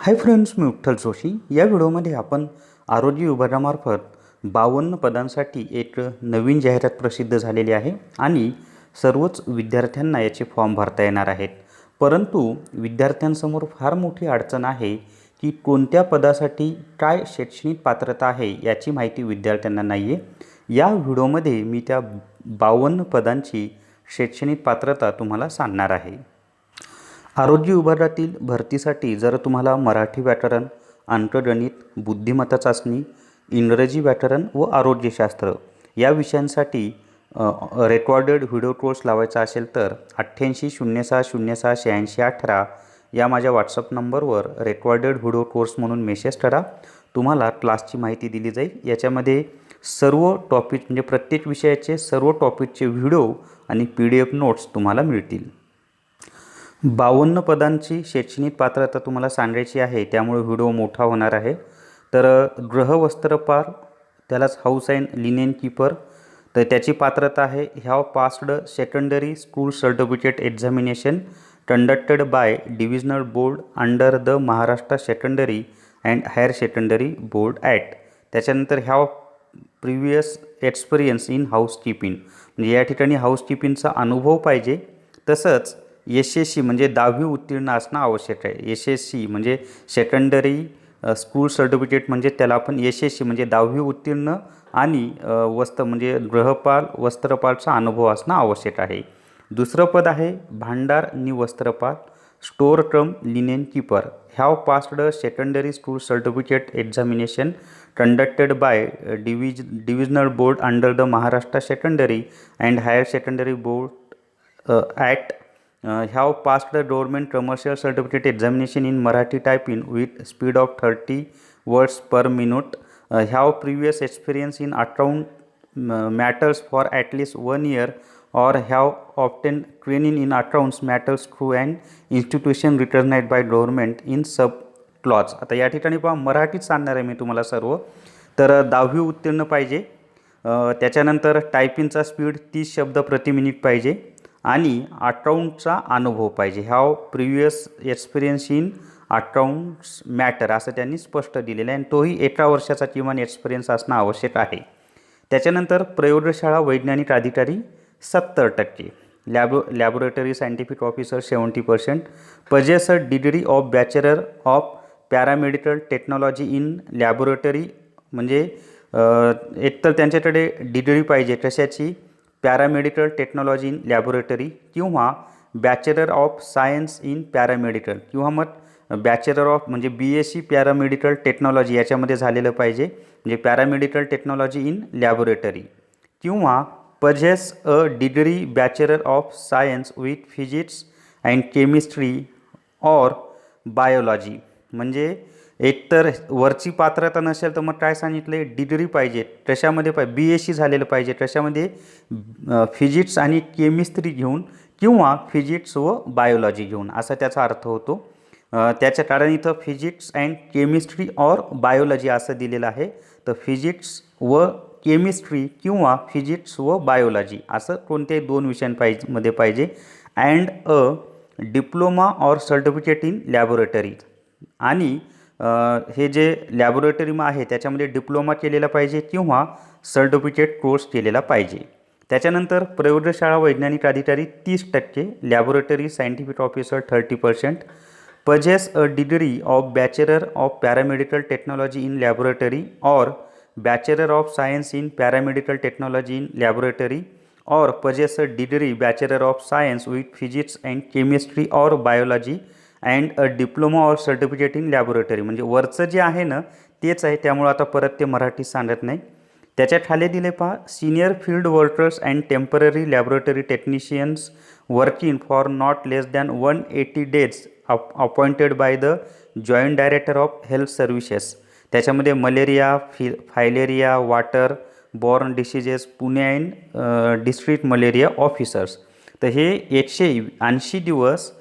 Hi friends, मी विठ्ठल जोशी. या व्हिडिओमध्ये आपण आरोग्य विभागामार्फत 52 पदांसाठी एक नवीन जाहिरात प्रसिद्ध झालेली आहे आणि सर्वच विद्यार्थ्यांना याचे फॉर्म भरता येणार आहेत. परंतु विद्यार्थ्यांसमोर फार मोठी अडचण आहे की कोणत्या पदासाठी काय शैक्षणिक पात्रता आहे याची माहिती विद्यार्थ्यांना नाही आहे. या व्हिडिओमध्ये मी त्या 52 पदांची शैक्षणिक पात्रता तुम्हाला सांगणार आहे. आरोग्य विभागातील भरतीसाठी जर तुम्हाला मराठी व्याकरण, अंकगणित, बुद्धिमत्ता चाचणी, इंग्रजी व्याकरण व आरोग्यशास्त्र या विषयांसाठी रेकॉर्डेड व्हिडिओ कोर्स लावायचा असेल तर 8806068618 या माझ्या व्हॉट्सअप नंबरवर रेकॉर्डेड व्हिडिओ कोर्स म्हणून मेसेज करा. तुम्हाला क्लासची माहिती दिली जाईल. याच्यामध्ये सर्व टॉपिक म्हणजे प्रत्येक विषयाचे सर्व टॉपिकचे व्हिडिओ आणि PDF नोट्स तुम्हाला मिळतील. 52 पदांची शैक्षणिक पात्रता तुम्हाला सांगायची आहे, त्यामुळे व्हिडिओ मोठा होणार आहे. तर गृहवस्त्रपाल, त्यालाच हाऊस अँड लिनेन कीपर, तर त्याची पात्रता आहे have passed secondary school certificate examination conducted by divisional board under the Maharashtra secondary and higher secondary board act. त्याच्यानंतर have previous experience in housekeeping, म्हणजे या ठिकाणी हाऊसकीपिंगचा अनुभव पाहिजे. तसंच SSC म्हणजे 10वी उत्तीर्ण असणं आवश्यक आहे. SSC म्हणजे सेकंडरी स्कूल सर्टिफिकेट, म्हणजे त्याला आपण SSC म्हणजे 10वी उत्तीर्ण आणि म्हणजे गृहपाल वस्त्रपालचा अनुभव असणं आवश्यक आहे. दुसरं पद आहे भांडार नि वस्त्रपाल, store cum linen keeper, have passed secondary school certificate examination conducted by divisional board under the Maharashtra secondary and higher secondary board act. have passed the government commercial certificate examination in Marathi typing with speed of 30 words per minute. Have previous experience in account matters for at least 1 year or have obtained training in accounts matters through an institution recognized by government in sub clause. आता या ठिकाणी पहा, मराठीत सांगणार आहे मी तुम्हाला सर्व. तर 10वी उत्तीर्ण पाहिजे. त्याच्यानंतर टायपिंगचा स्पीड 30 शब्द प्रति मिनिट पाहिजे आणि अकाउंटचा अनुभव पाहिजे. Have previous experience in accounts matter असं त्यांनी स्पष्ट दिलेलं आहे आणि तोही 1 वर्षाचा किमान एक्सपिरियन्स असणं आवश्यक आहे. त्याच्यानंतर प्रयोगशाळा वैज्ञानिक अधिकारी 70%, laboratory scientific officer 70%, possessor degree of bachelor of paramedical technology in laboratory, म्हणजे एकतर त्यांच्याकडे डिग्री पाहिजे कशाची, पॅरामेडिकल टेक्नॉलॉजी इन लॅबोरेटरी किंवा bachelor of science in paramedical किंवा मग बॅचलर ऑफ म्हणजे BSc पॅरामेडिकल टेक्नॉलॉजी याच्यामध्ये झालेलं पाहिजे, म्हणजे पॅरामेडिकल टेक्नॉलॉजी इन लॅबोरेटरी, किंवा possess a degree bachelor of science with physics and chemistry or biology. म्हणजे एकतर वरची पात्रता नसेल तर मग काय सांगितले, डिग्री पाहिजे कशामध्ये पाहिजे, BSc झालेलं पाहिजे कशामध्ये, फिजिक्स आणि केमिस्ट्री घेऊन किंवा फिजिक्स व बायोलॉजी घेऊन, असा त्याचा अर्थ होतो. त्याच्या कारण इथं physics and chemistry or biology असं दिलेलं आहे. तर फिजिक्स व केमिस्ट्री किंवा फिजिक्स व बायोलॉजी असं कोणत्याही 2 विषयांमध्ये पाहिजे. And a diploma or certificate in laboratory, आणि हे जे लॅबोरेटरी आहे त्याच्यामध्ये डिप्लोमा केलेला पाहिजे किंवा सर्टिफिकेट कोर्स केलेला पाहिजे. त्याच्यानंतर प्रयोगशाळा वैज्ञानिक अधिकारी 30%, laboratory scientific officer 30%, possess a degree of bachelor of paramedical technology in laboratory or bachelor of science in paramedical technology in laboratory or possess a degree bachelor of science with physics and chemistry or biology and a diploma or certificate in laboratory. म्हणजे वरचं जे आहे ना तेच आहे, त्यामुळे आता परत ते मराठी सांगत नाही. त्याच्या खाली दिले पहा, senior field workers and temporary laboratory technicians working for not less than 180 days appointed by the joint director of health services. त्याच्यामध्ये malaria, filaria, water borne diseases, Pune and district malaria officers. तर हे 180 दिवस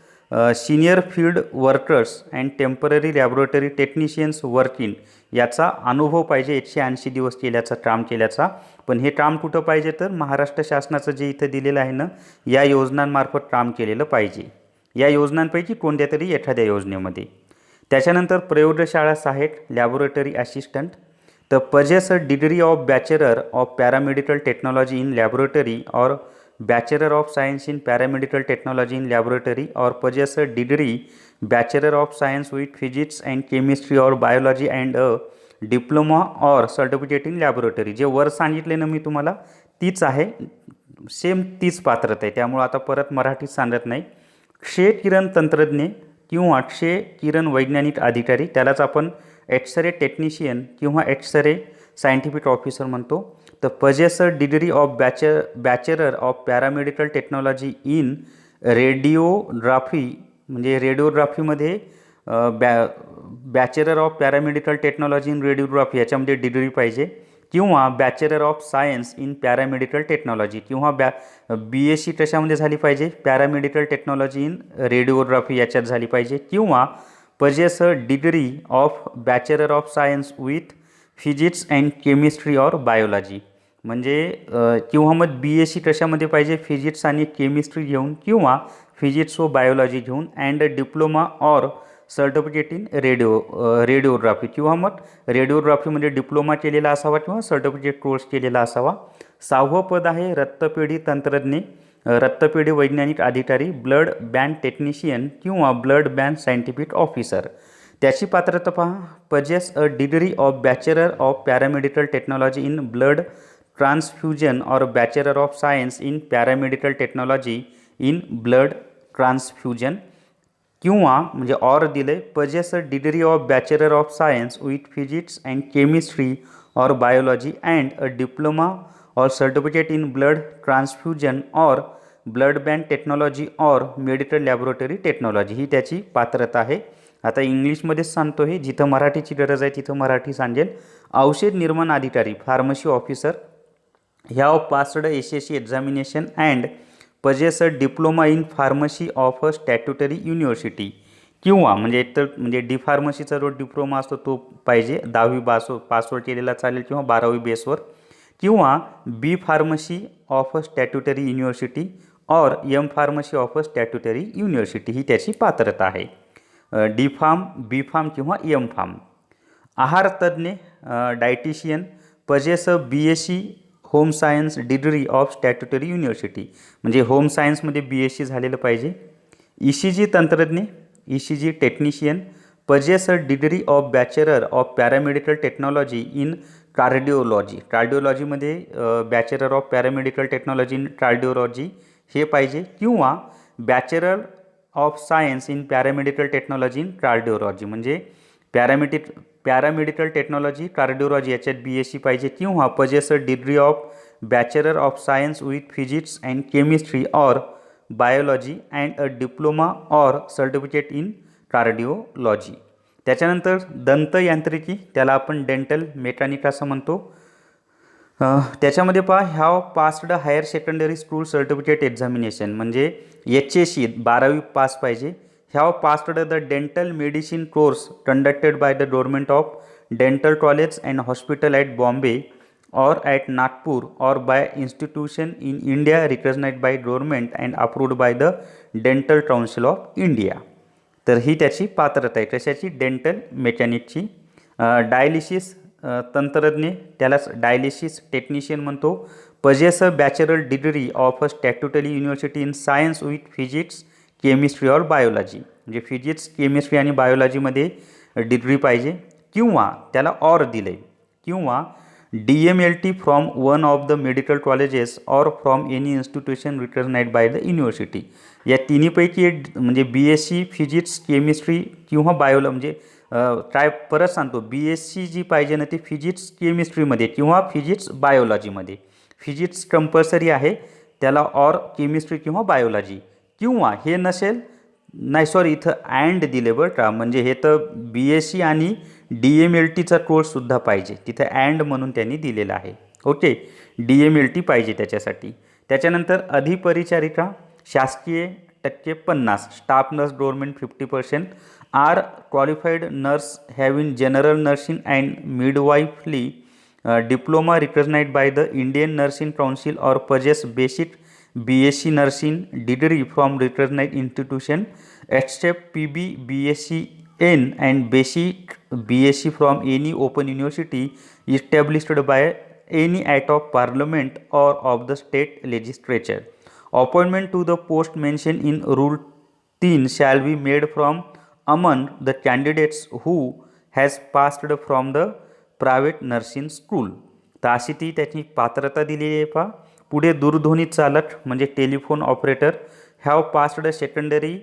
senior field workers and temporary laboratory technicians working याचा अनुभव पाहिजे. 180 दिवस केल्याचा, काम केल्याचा. पण हे काम कुठं पाहिजे तर महाराष्ट्र शासनाचं जे इथं दिलेलं आहे ना, या योजनांमार्फत काम केलेलं पाहिजे. या योजनांपैकी कोणत्या तरी एखाद्या योजनेमध्ये. त्याच्यानंतर प्रयोगशाळा सहाय्यक लॅबोरेटरी असिस्टंट. तर possesses a degree of bachelor of paramedical technology in laboratory or bachelor of science in paramedical technology in laboratory or possess a degree bachelor of science with physics and chemistry or biology and a diploma or certificate in laboratory. जे वर सांगितले ना मी तुम्हाला तीच आहे, same तीच पात्रता आहे. त्यामुळे आता परत मराठीत सांगत नाही. क्षय किरण तंत्रज्ञ किंवा क्षय किरण वैज्ञानिक अधिकारी, त्यालाच आपण एक्सरे टेक्निशियन किंवा एक्सरे सायंटिफिक ऑफिसर म्हणतो. तर possesses a degree of bachelor of paramedical technology in radiography, म्हणजे रेडिओग्राफीमध्ये bachelor of paramedical technology in radiography याच्यामध्ये डिग्री पाहिजे, किंवा bachelor of science in paramedical technology, किंवा BSc कशामध्ये झाली पाहिजे, पॅरामेडिकल टेक्नॉलॉजी इन रेडिओग्राफी याच्यात झाली पाहिजे, किंवा possess a degree of bachelor of science with physics and chemistry or biology. म्हणजे किंवा मग BSc कशामध्ये पाहिजे, फिजिक्स आणि केमिस्ट्री घेऊन, किंवा फिजिक्स व बायोलॉजी घेऊन, and diploma or certificate in रेडिओग्राफी, किंवा मग रेडिओग्राफीमध्ये डिप्लोमा केलेला असावा किंवा सर्टिफिकेट कोर्स केलेला असावा. 6वं पद आहे रक्तपेढी तंत्रज्ञ, रक्तपेढी वैज्ञानिक अधिकारी, ब्लड बँक टेक्निशियन किंवा ब्लड बँक सायंटिफिक ऑफिसर. त्याची पात्रता पहा. Possesses a degree of bachelor of paramedical technology in blood transfusion or bachelor of science in paramedical technology in blood transfusion, किंवा म्हणजे ऑर दिले possesses a degree of bachelor of science with physics and chemistry or biology and a diploma or certificate in blood transfusion or blood bank technology or medical laboratory technology. ही त्याची पात्रता आहे. आता इंग्लिशमध्येच सांगतो आहे, जिथं मराठीची गरज आहे तिथं मराठी सांगेल. औषध निर्माण अधिकारी फार्मसी ऑफिसर ह्या passed SSC examination and possess a diploma in pharmacy of a statutory university, किंवा म्हणजे एक तर म्हणजे डी फार्मसीचा जो डिप्लोमा असतो तो पाहिजे, 10वी पासवर केलेला चालेल किंवा 12वी बेसवर, किंवा B pharmacy of a statutory university or M pharmacy of a statutory university. ही त्याची पात्रता आहे. डी फार्म, बी फार्म किंवा एम फार्म. आहार तज्ज्ञ dietitian possesses a BSc home science degree of statutory university, म्हणजे होम सायन्समध्ये BSc झालेलं पाहिजे. ECG तंत्रज्ञ, ECG technician possess a degree of bachelor of paramedical technology in cardiology, कार्डिओलॉजीमध्ये bachelor of paramedical technology in cardiology हे पाहिजे, किंवा bachelor of science in paramedical technology in cardiology, म्हणजे पॅरामेडिकल टेक्नॉलॉजी कार्डिओलॉजी याच्यात BSc पाहिजे, किंवा possess a degree of bachelor of science with physics and chemistry or biology and a diploma or certificate in cardiology. त्याच्यानंतर दंतयांत्रिकी, त्याला आपण dental mechanic असं म्हणतो. त्याच्यामध्ये पहा have passed higher secondary school certificate examination, म्हणजे HSC 12वी पास पाहिजे. Have passed the dental medicine course conducted by the government of dental college and hospital at Bombay or at Nagpur or by institution in India recognised by government and approved by the dental council of India. तर ही त्याची पात्रता आहे कशाची, dental मेकॅनिकची. Dialysis तंत्रज्ञ, त्यालाच dialysis technician म्हणतो. Possess a bachelor degree of a statutory university in science with physics chemistry or biology, म्हणजे फिजिक्स केमिस्ट्री आणि बायोलॉजीमध्ये डिग्री पाहिजे, किंवा त्याला ऑर दिले, किंवा DMLT from one of the medical colleges or from any institution recognised by the university. या तिन्हीपैकी एक म्हणजे BSc फिजिक्स केमिस्ट्री किंवा म्हणजे काय परत सांगतो, BSc जी पाहिजे ना ती फिजिक्स केमिस्ट्रीमध्ये किंवा फिजिक्स बायोलॉजीमध्ये. फिजिक्स कंपल्सरी आहे, त्याला ऑर केमिस्ट्री किंवा बायोलॉजी, किंवा हे नसेल नाही सॉरी इथं अँड दिले बरं का, म्हणजे हे तर BSc आणि DMLTचा कोर्ससुद्धा पाहिजे, तिथं अँड म्हणून त्यांनी दिलेलं आहे. ओके, DMLT पाहिजे त्याच्यासाठी. त्याच्यानंतर अधिपरिचारिका शासकीय टक्के 50, staff nurse government 50%, are qualified nurse having general nursing and midwifery diploma recognised by the Indian nursing council or possess basic BSc nursing degree from recognised institution except PB BSc N and basic BSc from any open university established by any act of parliament or of the state legislature. Appointment to the post mentioned in Rule 3 shall be made from among the candidates who has passed from the private nursing school. तर अशी ती त्याची पात्रता दिलेली आहे पहा. पुढे दूरध्वनी चालक म्हणजे telephone operator have passed secondary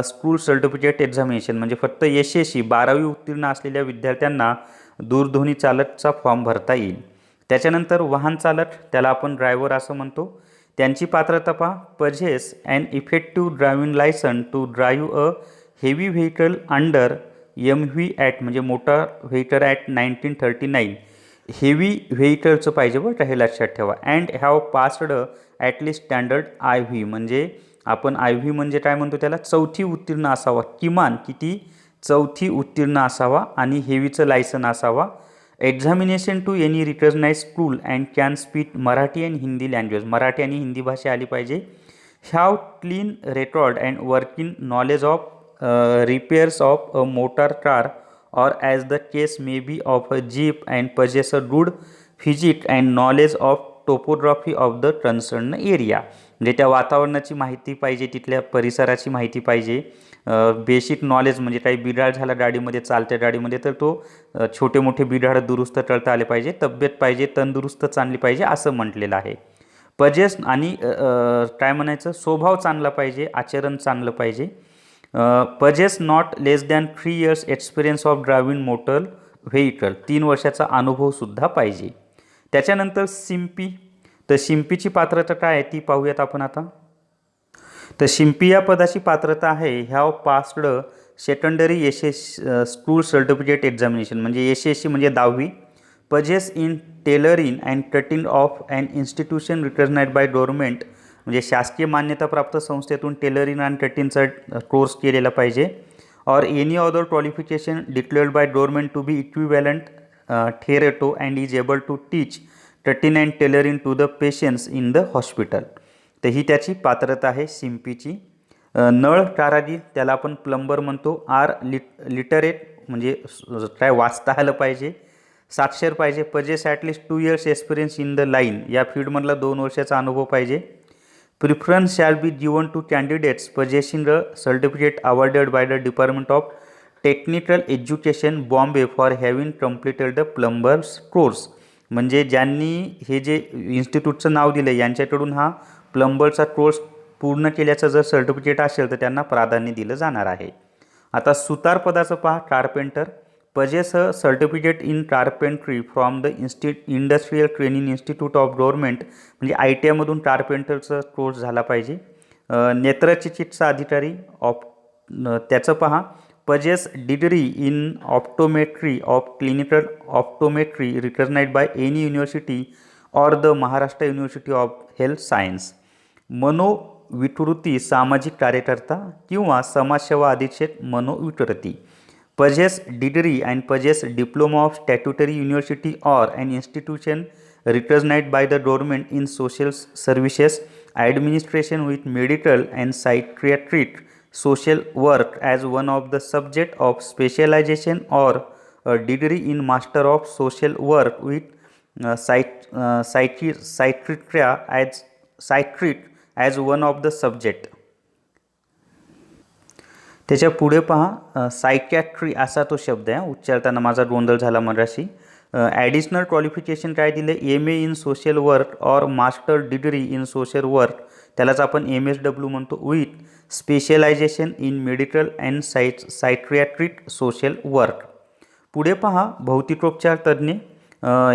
school certificate examination म्हणजे फक्त SSC 12वी उत्तीर्ण असलेल्या विद्यार्थ्यांना दूरध्वनी चालकचा फॉर्म भरता येईल. त्याच्यानंतर वाहन चालक, त्याला आपण ड्रायव्हर असं म्हणतो, त्यांची पात्रता पहा. Possess and effective driving licence to drive a heavy vehicle under MV act म्हणजे मोटार व्हेकल ॲक्ट 1939. हेवी व्हेकलचं पाहिजे बरं का, हे लक्षात ठेवा. And have passed at least standard IV म्हणजे आपण IV म्हणजे काय म्हणतो त्याला, 4थी उत्तीर्ण असावा, किमान किती, 4थी उत्तीर्ण असावा आणि हेवीचं लायसन असावा. Examination to any recognise school and can speak Marathi and Hindi language, Marathi आणि हिंदी भाषा आली पाहिजे. Have clean record and working knowledge of repairs of a motor car or as the case may be of a jeep and possess a good physics and knowledge of topography of the concerned area. म्हणजे त्या वातावरणाची माहिती पाहिजे, तिथल्या परिसराची माहिती पाहिजे. Basic knowledge म्हणजे काही बिघाड झाला गाडीमध्ये, चालत्या गाडीमध्ये, तर तो छोटे मोठे बिघाड दुरुस्त करता आले पाहिजे. तब्येत पाहिजे, तंदुरुस्त चांगली पाहिजे असं म्हटलेलं आहे. पजेस आणि काय म्हणायचं, स्वभाव चांगला पाहिजे, आचरण चांगलं पाहिजे. Possess not less than 3 years experience of driving motor vehicle, 3 वर्षाचा अनुभवसुद्धा पाहिजे. त्याच्यानंतर शिंपी, तर शिंपीची पात्रता काय आहे ती पाहूयात आपण आता. तर शिंपी या पदाची पात्रता आहे have passed secondary school certificate examination म्हणजे SSC म्हणजे 10वी. Possess in tailoring and cutting of and institution recognised by government म्हणजे शासकीय मान्यताप्राप्त संस्थेतून टेलरिंग अँड कटिंगचा कोर्स केलेला पाहिजे. Or any other qualification declared by government to be equivalent thereto and is able to teach cutting and tailoring to the patients in the hospital. तर ही त्याची पात्रता आहे शिंपीची. नळ कारागीर, त्याला आपण प्लंबर म्हणतो. आर लिटरेट म्हणजे काय वाचता आलं पाहिजे, साक्षर पाहिजे. Possess at least 2 years experience in the line, या फील्डमधला 2 वर्षाचा अनुभव पाहिजे. Preference shall be given to candidates possessing a certificate awarded by the Department of Technical Education Bombay for having completed the plumber's course. म्हणजे ज्यांनी हे जे इन्स्टिट्यूटचं नाव दिलं यांच्याकडून हा प्लंबरचा कोर्स पूर्ण केल्याचं जर सर्टिफिकेट असेल तर त्यांना प्राधान्य दिलं जाणार आहे. आता सुतार पदाचं पहा. Carpenter, possess a certificate in carpentry from the industrial training institute of government म्हणजे ITIमधून कार्पेंटरचा कोर्स झाला पाहिजे. नेत्रचिकित्सा अधिकारी त्याचं पहा. Possess degree in optometry of clinical optometry recognised by any university or the Maharashtra university of health science. मनोविकृती सामाजिक कार्यकर्ता किंवा समाजसेवा अधीक्षक मनोविकृती. Possess degree and possess diploma of statutory university or an institution recognized by the government in social services administration with medical and psychiatric social work as one of the subject of specialization or a degree in master of social work with psychiatry as one of the subject. त्याच्या पुढे पहा. Psychiatry असा तो शब्द आहे, उच्चारताना माझा गोंधळ झाला मगाशी. ॲडिशनल क्वालिफिकेशन काय दिलं, MA in social work or master degree in social work, त्यालाच आपण MSW म्हणतो, with specialisation in medical and psychiatric social work. पुढे पहा. भौतिकोपचार तज्ज्ञ,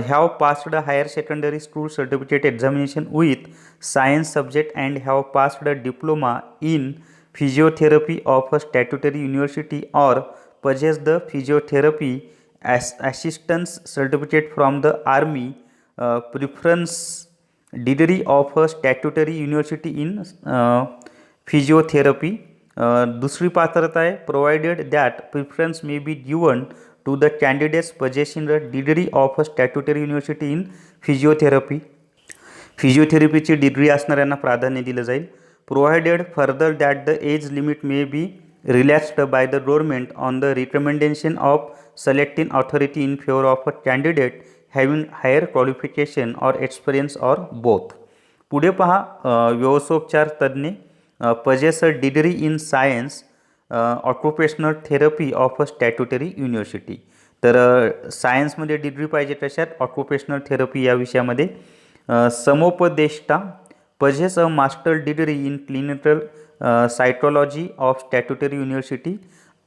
have passed higher secondary school certificate examination with science subject and have passed diploma in physiotherapy of a statutory university or possess the physiotherapy assistance certificate from the army. Preference degree of a statutory university in physiotherapy. दुसरी पात्रता आहे. provided that preference may be given to the candidates possessing the degree of a statutory university in physiotherapy. फिजिओथेरपीची degree असणाऱ्यांना प्राधान्य दिलं जाईल. Provided further that the age limit may be relaxed by the government on the recommendation of selecting authority in favor of a candidate having higher qualification or experience or both. पुढे पहा व्यवसायोपचार तज्ञ possess a degree in science occupational therapy of a statutory university. तर सायन्समध्ये degree पाहिजे कशात occupational therapy या विषयामध्ये. समुपदेष्टा possess a master degree in clinical psychology of statutory university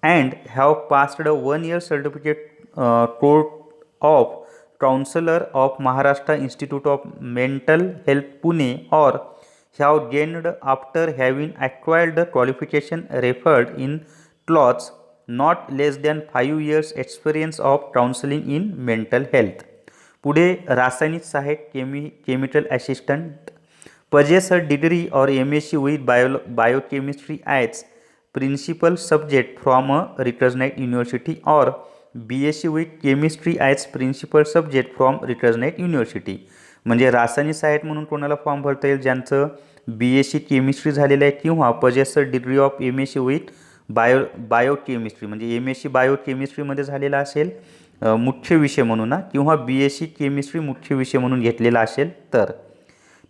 and have passed a 1-year certificate course of counselor of Maharashtra Institute of Mental Health Pune or have gained after having acquired the qualification referred in clause not less than 5 years experience of counseling in mental health. पुढे रासायनिक सहायक chemical assistant possess a degree or MSc with biochemistry as principal subject from a recognized university or BSc with chemistry as principal subject from recognized university. म्हणजे रासायनिक सहायक म्हणून कोणाला form भरता येईल ज्यांचं BSc केमिस्ट्री झालेलं आहे किंवा possess a degree of MSc with biochemistry म्हणजे MSc बायोकेमिस्ट्रीमध्ये झालेला असेल मुख्य विषय म्हणून ना, किंवा BSc केमिस्ट्री मुख्य विषय म्हणून घेतलेला असेल तर.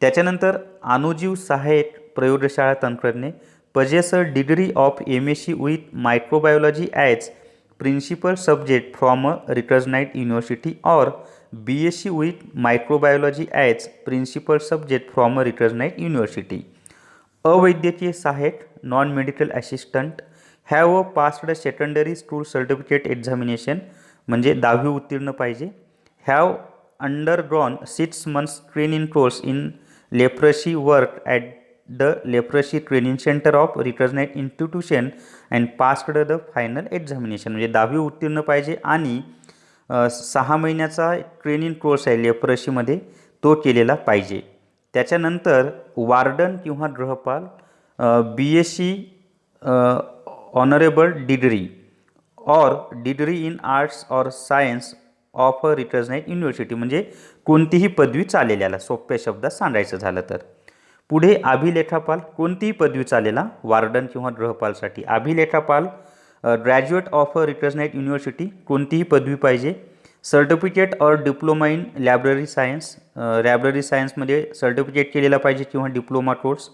त्याच्यानंतर अणुजीव सहायक प्रयोगशाळा तंत्रज्ञ possess a degree of MSc with microbiology as principal subject from a recognized university or BSc with microbiology as principal subject from a recognized university. अवैद्यकीय सहायक non medical assistant have passed secondary school certificate examination म्हणजे 10वी उत्तीर्ण पाहिजे. Have undergone 6 months training course in leprosy work at the leprosy training centre of recognised institution and passed the final examination म्हणजे 10वी उत्तीर्ण पाहिजे आणि 6 महिन्याचा ट्रेनिंग कोर्स आहे लेप्रोसीमध्ये तो केलेला पाहिजे. त्याच्यानंतर वार्डन किंवा गृहपाल BSc ऑनरेबल डिग्री और डिग्री इन आर्ट्स और science of a recognised university म्हणजे कोणतीही पदवी चालेल याला सोप्या शब्दात सांगायचं झालं तर. पुढे अभिलेखापाल कोणतीही पदवी चालेला वार्डन किंवा गृहपालसाठी. अभिलेखापाल graduate of a recognised university कोणतीही पदवी पाहिजे. Certificate or diploma in library science library सायन्समध्ये सर्टिफिकेट केलेला पाहिजे किंवा diploma course.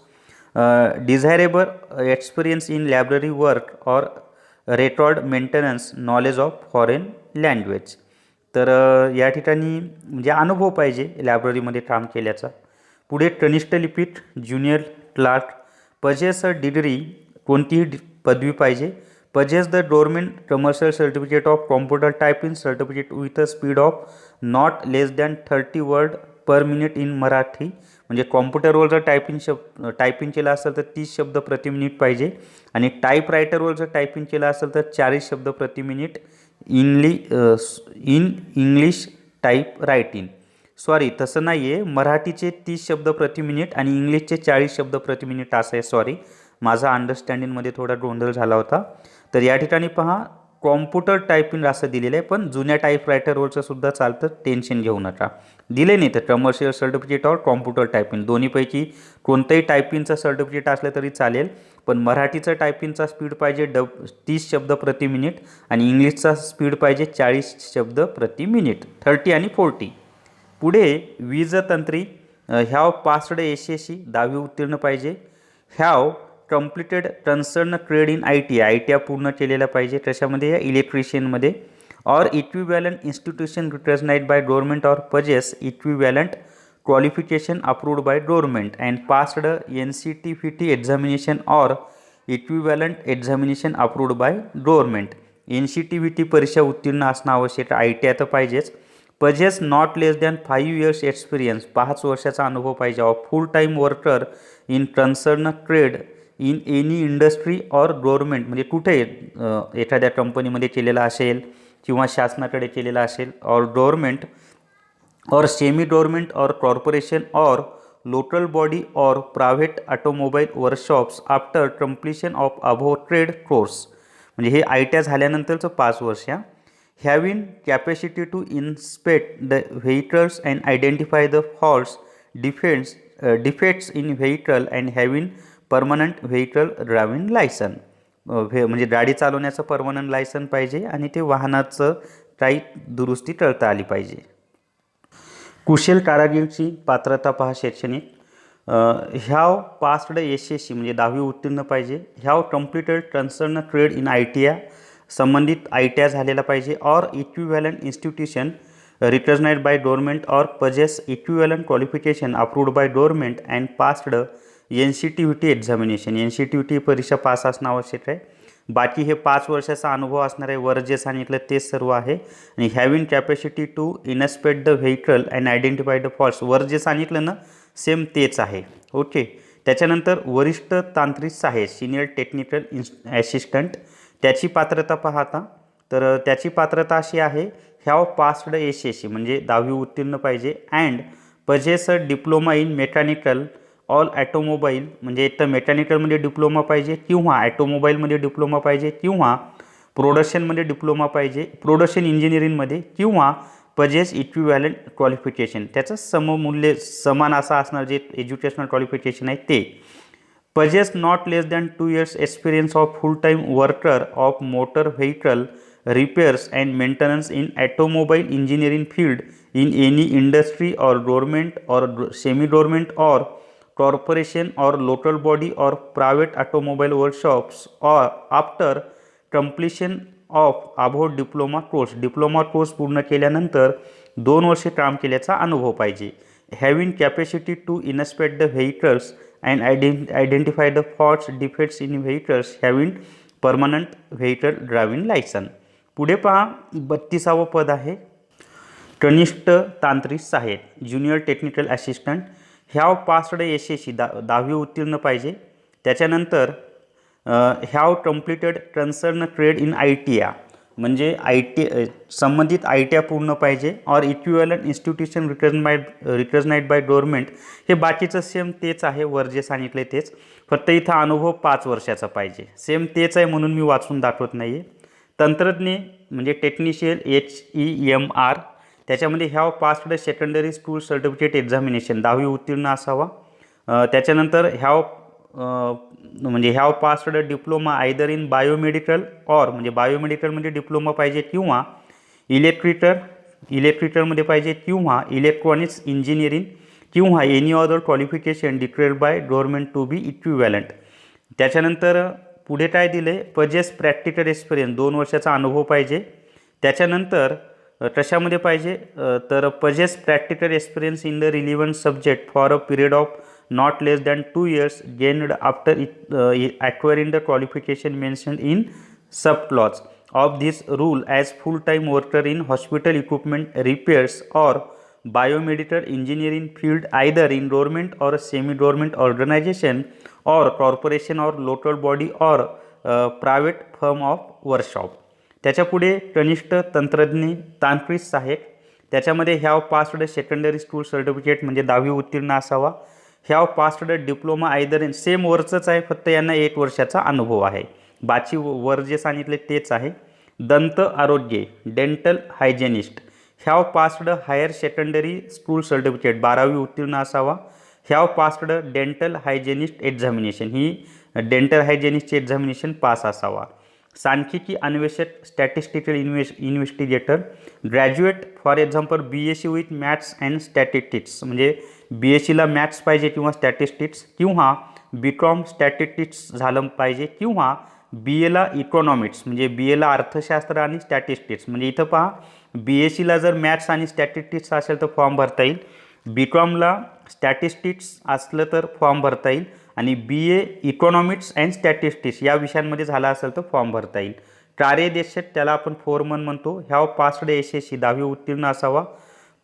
Desirable experience in library work or record maintenance knowledge of foreign language. तर या ठिकाणी म्हणजे अनुभव पाहिजे लायब्ररीमध्ये काम केल्याचा. पुढे कनिष्ठ लिपिक junior clerk possess a degree कोणतीही पदवी पाहिजे. possess the government commercial certificate of computer typing certificate with a speed of not less than 30 word per minute in Marathi म्हणजे कॉम्प्युटरवर जर टायपिंग केलं असेल तर 30 शब्द प्रति मिनिट पाहिजे आणि टाईपरायटरवर जर टायपिंग केलं असेल तर 40 शब्द प्रति minute in English type writing. Sorry तसं नाही आहे, मराठीचे 30 शब्द प्रति मिनिट आणि इंग्लिशचे 40 शब्द प्रति मिनिट असं आहे. सॉरी माझा अंडरस्टँडिंगमध्ये थोडा गोंधळ झाला होता. तर या ठिकाणी पहा कॉम्प्युटर टायपिंग असं दिलेलं आहे पण जुन्या टाईपरायटरवरचं सुद्धा चालतं, टेन्शन घेऊ नका. दिले नाही तर कमर्शियल सर्टिफिकेट और कॉम्प्युटर टायपिंग दोन्हीपैकी कोणतंही टायपिंगचं सर्टिफिकेट असलं तरी चालेल पण मराठीचं टायपिंगचा स्पीड पाहिजे 30 शब्द प्रति मिनिट आणि इंग्लिशचा स्पीड पाहिजे 40 शब्द प्रति मिनिट 30 आणि 40. पुढे वीजतंत्री हॅव पास्ड SSC 10वी उत्तीर्ण पाहिजे. Have completed concern trade in ITI पूर्ण केलेला पाहिजे. कशामध्ये या इलेक्ट्रिशियनमध्ये. Or equivalent institution recognised by government or possess equivalent qualification approved by government and passed NCTPT examination or equivalent examination approved by government. NCTPT परीक्षा उत्तीर्ण असणं आवश्यक. ITI तर पाहिजेच. possess not less than 5 years experience 5 वर्षाचा अनुभव पाहिजे. Of full time worker in concern trade in any industry or government म्हणजे कुठे एखाद्या कंपनीमध्ये केलेला असेल किंवा शासनाकडे केलेला असेल और गव्हर्नमेंट और सेमी गव्हर्नमेंट और कॉर्पोरेशन और लोकल बॉडी और private automobile workshops after completion of above trade course म्हणजे हे ITI झाल्यानंतरचं 5 वर्ष. Having capacity to inspect the vehicles and identify the faults defects in vehicle and having permanent vehicle driving licence म्हणजे गाडी चालवण्याचं permanent licence पाहिजे आणि ते वाहनाचं काही दुरुस्ती टळता आली पाहिजे. कुशल कारागीरची पात्रता पहा शैक्षणिक. ह्याव पास्ड SSC म्हणजे 10वी उत्तीर्ण पाहिजे. Have completed concern trade in ITI संबंधित ITI झालेला पाहिजे. Or equivalent institution recognised by government or possess equivalent qualification approved by government and passed NCTVT examination. NCTVT परीक्षा पास असणं आवश्यक आहे. बाकी हे 5 वर्षाचा अनुभव असणार आहे. वर जे सांगितलं तेच सर्व आहे. आणि having capacity to inspect the vehicle and identify the faults. वर जे सांगितलं ना सेम तेच आहे. ओके. त्याच्यानंतर वरिष्ठ तांत्रिक सहाय्यक सिनियर टेक्निकल असिस्टंट त्याची पात्रता पाहता तर त्याची पात्रता अशी आहे. हॅव पास्ड SSC म्हणजे 10वी उत्तीर्ण पाहिजे. And possess diploma in mechanical all automobile म्हणजे एक तर मेकॅनिकलमध्ये डिप्लोमा पाहिजे किंवा ॲटोमोबाईलमध्ये डिप्लोमा पाहिजे किंवा प्रोडक्शनमध्ये डिप्लोमा पाहिजे, प्रोडक्शन इंजिनिअरिंगमध्ये किंवा पजेस इक्विव्हॅलंट क्वालिफिकेशन. त्याचं सममूल्य समान असं असणार जे एज्युकेशनल क्वालिफिकेशन आहे ते. Possess not less than 2 years experience of full time worker of motor vehicle repairs and maintenance in automobile engineering field in any industry or government or semi-government or corporation or local body or private automobile workshops or after completion of above diploma course. Diploma course पूर्ण केल्यानंतर 2 वर्षे काम केल्याचा अनुभव पाहिजे. Having capacity to inspect the vehicles and identify the faults defects in vehicles having permanent vehicle driving licence. पुढे पहा 32वे पद आहे कनिष्ठ तांत्रिक सहाय्यक junior technical assistant. Have passed SSC 10वी उत्तीर्ण पाहिजे. त्याच्यानंतर have completed concern trade in ITI म्हणजे संबंधित ITI पूर्ण पाहिजे. Or equivalent institution recognised by government. हे बाकीचं सेम तेच आहे वर जे सांगितले तेच, फक्त इथं अनुभव 5 वर्षाचा पाहिजे. सेम तेच आहे म्हणून मी वाचून दाखवत नाही आहे. तंत्रज्ञ म्हणजे टेक्निशियन HEMR त्याच्यामध्ये have passed secondary school certificate examination 10वी उत्तीर्ण असावा. त्याच्यानंतर have passed diploma either in biomedical or म्हणजे बायोमेडिकलमध्ये डिप्लोमा पाहिजे किंवा इलेक्ट्रिकलमध्ये पाहिजे किंवा इलेक्ट्रॉनिक्स इंजिनिअरिंग किंवा any other qualification declared by government to be equivalent. त्याच्यानंतर पुढे काय दिले पजेस प्रॅक्टिकल एक्सपिरियन्स 2 वर्षाचा अनुभव पाहिजे. त्याच्यानंतर कशामध्ये पाहिजे तर possess practical experience in the relevant subject for a period of not less than 2 years gained after acquiring the qualification mentioned in sub clause of this rule as full time worker in hospital equipment repairs or biomedical engineering field either in government or semi government organisation or corporation or local body or private firm of workshop. त्याच्या पुढे कनिष्ठ तंत्रज्ञ तांत्रिक सहाय्यक त्याच्यामध्ये have passed secondary school certificate म्हणजे 10वी उत्तीर्ण असावा. Have passed diploma either in same वरचंच आहे फक्त यांना 1 वर्षाचा अनुभव आहे. बाकी वर जे सांगितले तेच आहे. दंत आरोग्य dental hygienist have passed higher secondary school certificate 12वी उत्तीर्ण असावा. Have passed dental hygienist examination ही डेंटल हायजेनिस्टची एक्झामिनेशन पास असावा. सांख्यिकी अन्वेषक statistical investigator graduate for example BSc with maths and statistics म्हणजे BScला मॅथ्स पाहिजे किंवा स्टॅटिस्टिक्स किंवा BCom स्टॅटिस्टिक्स झालं पाहिजे किंवा BAला इकॉनॉमिक्स म्हणजे BAला अर्थशास्त्र आणि स्टॅटिस्टिक्स म्हणजे इथं पहा BScला जर मॅथ्स आणि स्टॅटिस्टिक्स असेल तर फॉर्म भरता येईल. BComला स्टॅटिस्टिक्स असलं तर फॉर्म भरता येईल आणि BA इकॉनॉमिक्स अँड स्टॅटिस्टिक्स या विषयांमध्ये झाला असेल तर फॉर्म भरता येईल. कार्यदेशक त्याला आपण फोरमन म्हणतो. हॅव पास्ड SSC 10वी उत्तीर्ण असावा.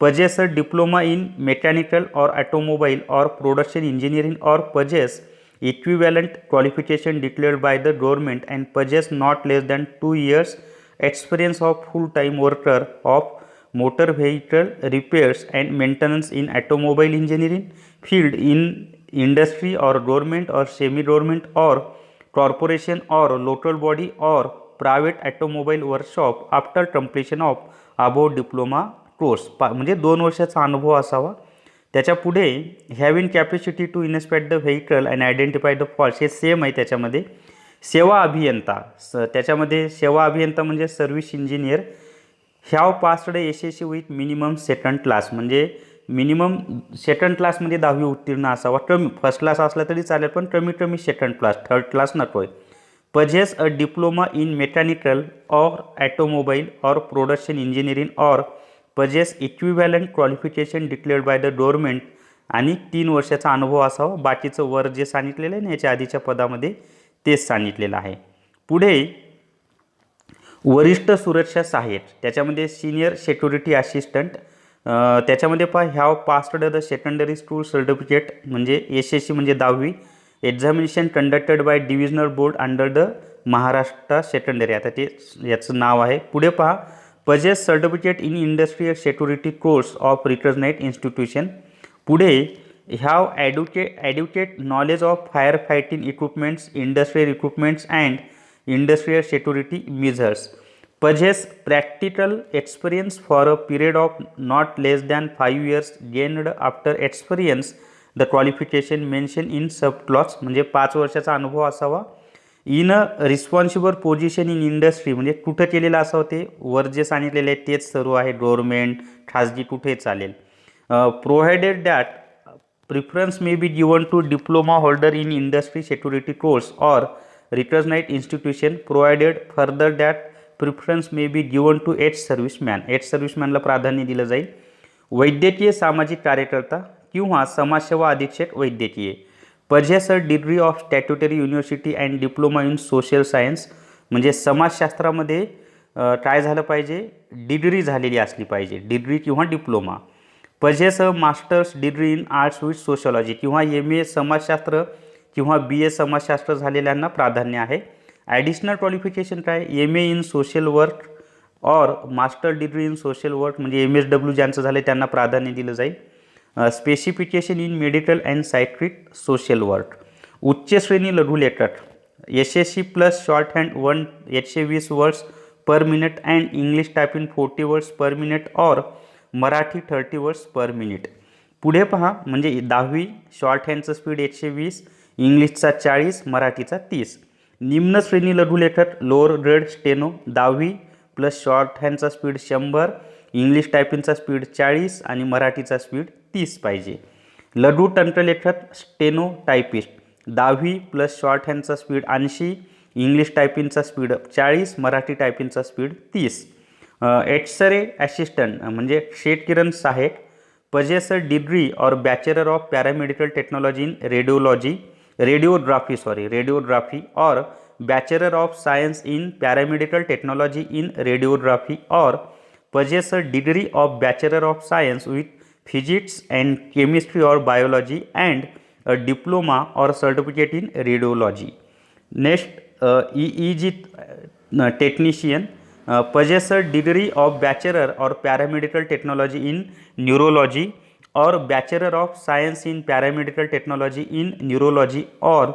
Possess diploma in mechanical or automobile or production engineering or possess equivalent qualification declared bye the government and possess not less than 2 years experience of full time worker of motor vehicle repairs and maintenance in automobile engineering field in industry or government or semi-government or corporation or local body or private automobile workshop after completion of above diploma course म्हणजे 2 वर्षाचा अनुभव असावा. त्याच्या पुढे having capacity to inspect the vehicle and identify the faults हे same आहे त्याच्यामध्ये. सेवा अभियंता त्याच्यामध्ये सेवा अभियंता म्हणजे service engineer have passed SSC with minimum second class, म्हणजे मिनिमम सेकंड क्लासमध्ये 10वी उत्तीर्ण असावा. फर्स्ट क्लास असला तरी चालेल, पण कमीत कमी सेकंड क्लास, थर्ड क्लास नको आहे. Possess a diploma in mechanical or automobile or production engineering or possess equivalent qualification declared bye the government आणि 3 वर्षाचा अनुभव असावा. बाकीचं वर जे सांगितलेलं आहे ना याच्या आधीच्या पदामध्ये तेच सांगितलेलं आहे. पुढे वरिष्ठ सुरक्षा सहाय्यक, त्याच्यामध्ये सिनियर सिक्युरिटी असिस्टंट, त्याच्यामध्ये have passed the secondary school certificate म्हणजे एसएससी म्हणजे 10वी, examination conducted by divisional board under the Maharashtra secondary, आता ते याचं नाव आहे. पुढे possess certificate in industrial security course of recognised institution. पुढे have adequate knowledge of fire fighting equipments, industrial equipments and industrial security measures. Possess practical experience for a period of not less than 5 years gained after experience the qualification mention in sub clause, म्हणजे 5 वर्षाचा अनुभव असावा. In a responsible position in industry, म्हणजे कुठं केलेलं असावं ते वर जे सांगितलेले आहे तेच सर्व आहे, गव्हर्नमेंट खाजगी कुठे चालेल. Provided that preference may be given to diploma holder in industry security course or recognised institution, provided further that preference may be given to ex serviceman, ex सर्व्हिसमॅनला प्राधान्य दिलं जाईल. वैद्यकीय सामाजिक कार्यकर्ता किंवा समाजसेवा अधीक्षक वैद्यकीय. Possess a degree of statutory university and diploma in social science, म्हणजे समाजशास्त्रामध्ये काय झालं पाहिजे, डिग्री झालेली असली पाहिजे, डिग्री किंवा diploma. Possess a masters degree in arts with sociology, किंवा MA समाजशास्त्र किंवा BA समाजशास्त्र झालेल्यांना प्राधान्य आहे. ॲडिशनल क्वालिफिकेशन काय, MA in social work or master degree in social work, म्हणजे MSW ज्यांचं झालं त्यांना प्राधान्य दिलं जाईल. Specification in medical and psychiatric social work. उच्च श्रेणी लघुलेखक SSC plus shorthand 120 words per minute and English typing 40 words per minute or Marathi 30 words per minute. पुढे म्हणजे 10वी शॉर्ट हँडचं स्पीड 120, इंग्लिशचा 40, मराठीचा 30. निम्न श्रेणी लघुलेखक लोअर ग्रेड स्टेनो 10वी प्लस शॉर्ट हँडचा स्पीड 100, इंग्लिश टायपिंगचा स्पीड 40 आणि मराठीचा स्पीड 30 पाहिजे. लघु तंत्रलेखक स्टेनो टायपिस्ट 10वी प्लस शॉर्ट हँडचा स्पीड 80, इंग्लिश टायपिंगचा स्पीड 40, मराठी टायपिंगचा स्पीड 30. एक्सरे असिस्टंट म्हणजे शेतकिरण सहायक. Possess a degree or bachelor of paramedical technology in radiography or bachelor of science in paramedical technology in radiography or possess a degree of bachelor of science with physics and chemistry or biology and a diploma or certificate in radiology. Next EEG technician. Possess a degree of bachelor or paramedical technology in neurology or bachelor of science in paramedical technology in neurology or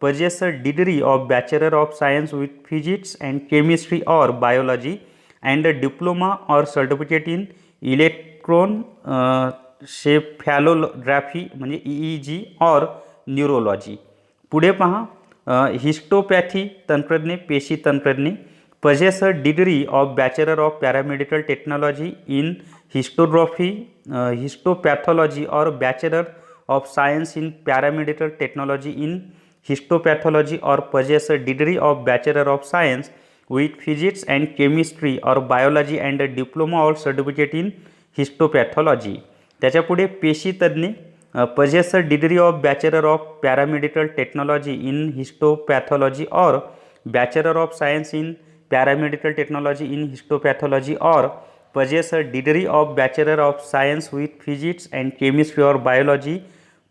possess a degree of bachelor of science with physics and chemistry or biology and a diploma or certificate in electroencephalography म्हणजे EEG or neurology. पुढे histopathy तंत्रज्ञ, पेशी तंत्रज्ञ. Possess a degree of bachelor of paramedical technology in histopathology or bachelor of science in paramedical technology in histopathology or possess a degree of bachelor of science with physics and chemistry or biology and a diploma or certificate in histopathology. त्याच्या पुढे पेशी तज्ज्ञ. Possess a degree of bachelor of paramedical technology in histopathology or bachelor of science in paramedical technology in histopathology or possess a degree of bachelor of science with physics and chemistry or biology,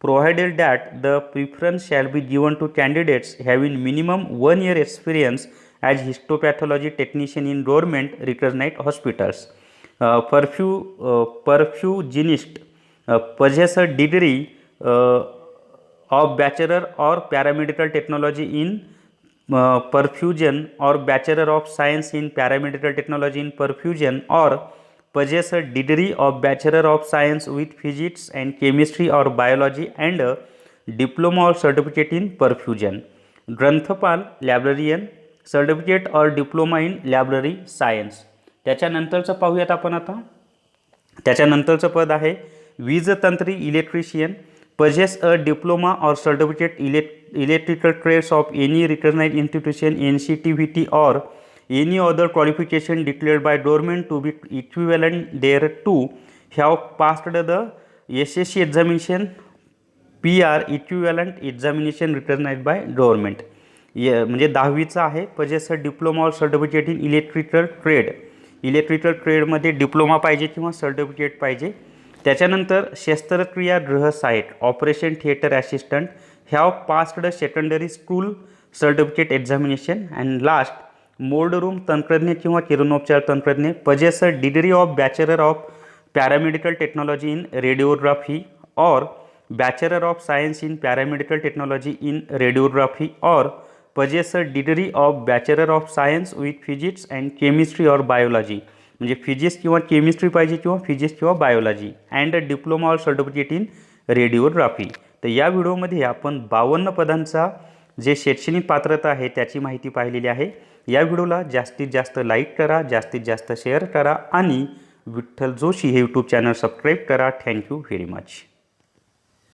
provided that the preference shall be given to candidates having minimum 1 year experience as histopathology technician in government recognized hospitals. Perfusionist possess a degree of bachelor or paramedical technology in perfusion or bachelor of science in paramedical technology in perfusion or possess a degree of bachelor of science with physics and chemistry or biology and a diploma or certificate in perfusion. ग्रंथपाल librarian, certificate or diploma in library science. त्याच्यानंतरचं पाहूयात आपण आता. त्याच्यानंतरचं पद आहे वीजतंत्री electrician, possess a diploma or certificate electrical trades of any recognized institution, NCTVT or any other qualification declared by government to be equivalent thereto, have passed the SSC examination, PR equivalent examination recognized by government. म्हणजे 10वीचा आहे. possess a diploma or certificate in electrical trade. Electrical ट्रेडमध्ये diploma पाहिजे किंवा certificate पाहिजे. त्याच्यानंतर शस्त्रक्रिया गृह सहाय्यक, operation theatre assistant, have passed secondary school certificate examination. And last mould room तंत्रज्ञ किंवा किरणोपचार तंत्रज्ञ, possess a degree of Bachelor of Paramedical Technology in Radiography or Bachelor of Science in Paramedical Technology in Radiography or possess a degree of Bachelor of Science with Physics and Chemistry or Biology. म्हणजे physics किंवा chemistry पाहिजे किंवा physics किंवा biology. And a diploma or certificate in रेडिओग्राफी. तर या व्हिडिओमध्ये आपण 52 पदांचा जे शैक्षणिक पात्रता आहे त्याची माहिती पाहिलेली आहे. या व्हिडिओला जास्तीत जास्त लाईक करा, जास्तीत जास्त शेअर करा आणि विठ्ठल जोशी हे यूट्यूब चॅनल सबस्क्राईब करा. Thank you very much.